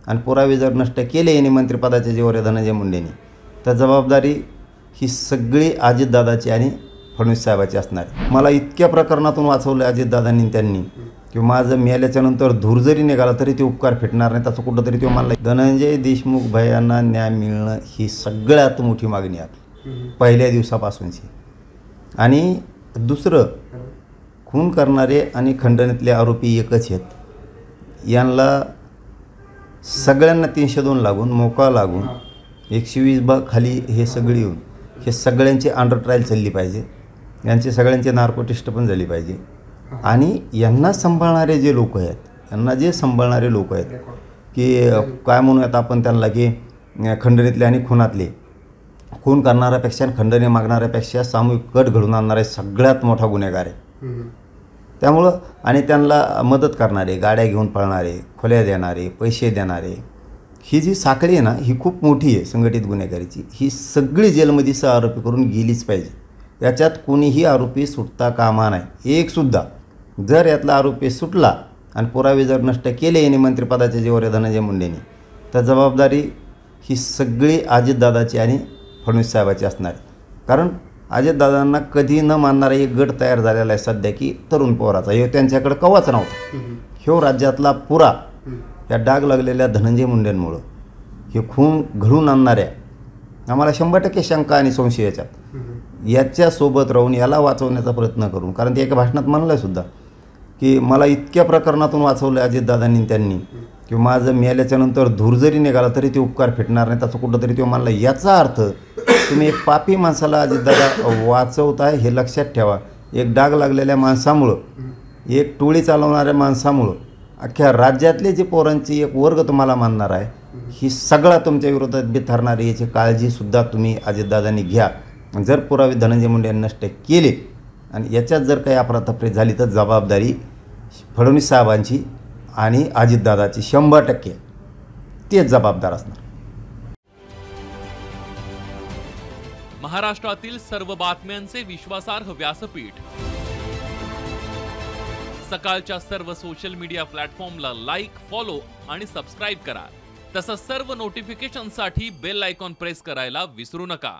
आणि पुरावे जर नष्ट केले यांनी मंत्रिपदाच्या जीवावर धनंजय मुंडेंनी, तर जबाबदारी ही सगळी अजितदादाची आणि फडणवीस साहेबाची असणार आहे. मला इतक्या प्रकरणातून वाचवलं अजितदादांनी त्यांनी की माझं मेल्याच्या नंतर धूर जरी निघाला तरी ते उपकार फिटणार नाही, तसं कुठंतरी ते म्हणलं. धनंजय देशमुख भैयांना न्याय मिळणं ही सगळ्यात मोठी मागणी आहे पहिल्या दिवसापासूनची. आणि दुसरं, खून करणारे आणि खंडणीतले आरोपी एकच आहेत. यांना सगळ्यांना 302 लागून मोका लागून 120 भाग खाली हे सगळे येऊन हे सगळ्यांची अंडर ट्रायल चालली पाहिजे. यांचे सगळ्यांचे नार्कोटिस्ट पण झाली पाहिजे. आणि यांना सांभाळणारे जे लोक आहेत, यांना जे सांभाळणारे लोक आहेत की काय म्हणूयात आपण त्यांना की खंडणीतले आणि खुनातले, खून करणाऱ्यापेक्षा आणि खंडणी मागणाऱ्यापेक्षा सामूहिक कट घडून आणणारे सगळ्यात मोठा गुन्हेगार आहे. त्यामुळं आणि त्यांना मदत करणारे, गाड्या घेऊन पळणारे, खोल्या देणारे, पैसे देणारे, ही जी साखळी आहे ना ही खूप मोठी आहे संघटित गुन्हेगारीची. ही सगळी जेलमध्ये आरोपी करून गेलीच पाहिजे. याच्यात कोणीही आरोपी सुटता कामा नाही, एकसुद्धा. जर यातला आरोपी सुटला आणि पुरावे जर नष्ट केले यांनी मंत्रिपदाच्या जीवावर धनंजय मुंडेंनी, तर जबाबदारी ही सगळी अजितदादाची आणि फडणवीस साहेबाची असणार आहे. कारण अजितदादांना कधी न मानणारा एक गट तयार झालेला आहे सध्या की तरुण पोराचा. हे त्यांच्याकडे कवाच नव्हता. ह्यो राज्यातला पुरा या डाग लागलेल्या धनंजय मुंडेंमुळं हे खून घडून आणणाऱ्या आम्हाला 100% शंका आणि संशय याच्यासोबत राहून याला वाचवण्याचा प्रयत्न करून. कारण ते एका भाषणात म्हणलं सुद्धा की मला इतक्या प्रकरणातून वाचवलं अजितदादांनी त्यांनी की माझं मेल्याच्या नंतर धूर जरी निघाला तरी ते उपकार फिटणार नाही, तसं कुठंतरी ते म्हणलं. याचा अर्थ तुम्ही एक पापी माणसाला अजितदादा वाचवताय हे लक्षात ठेवा. एक डाग लागलेल्या माणसामुळं, एक टोळी चालवणाऱ्या माणसामुळं अख्ख्या राज्यातले जे पोरांची एक वर्ग तुम्हाला मानणार आहे, ही सगळा तुमच्या विरोधात बिथरणारी याची काळजीसुद्धा तुम्ही अजितदादांनी घ्या. जर पुरावे धनंजय मुंडे नष्ट केले आणि याच्यात जर काही अफरातफरी झाली तर जबाबदारी फडणवीस साहेबांची आणि अजितदादाची 100% तेच जबाबदार असणार. महाराष्ट्रातील सर्व बातम्यांचे विश्वासार्ह व्यासपीठ. सकाळच्या सर्व सोशल मीडिया प्लॅटफॉर्मला लाईक, फॉलो आणि सबस्क्राईब करा. तसंच सर्व नोटिफिकेशनसाठी बेल आयकॉन प्रेस करायला विसरू नका.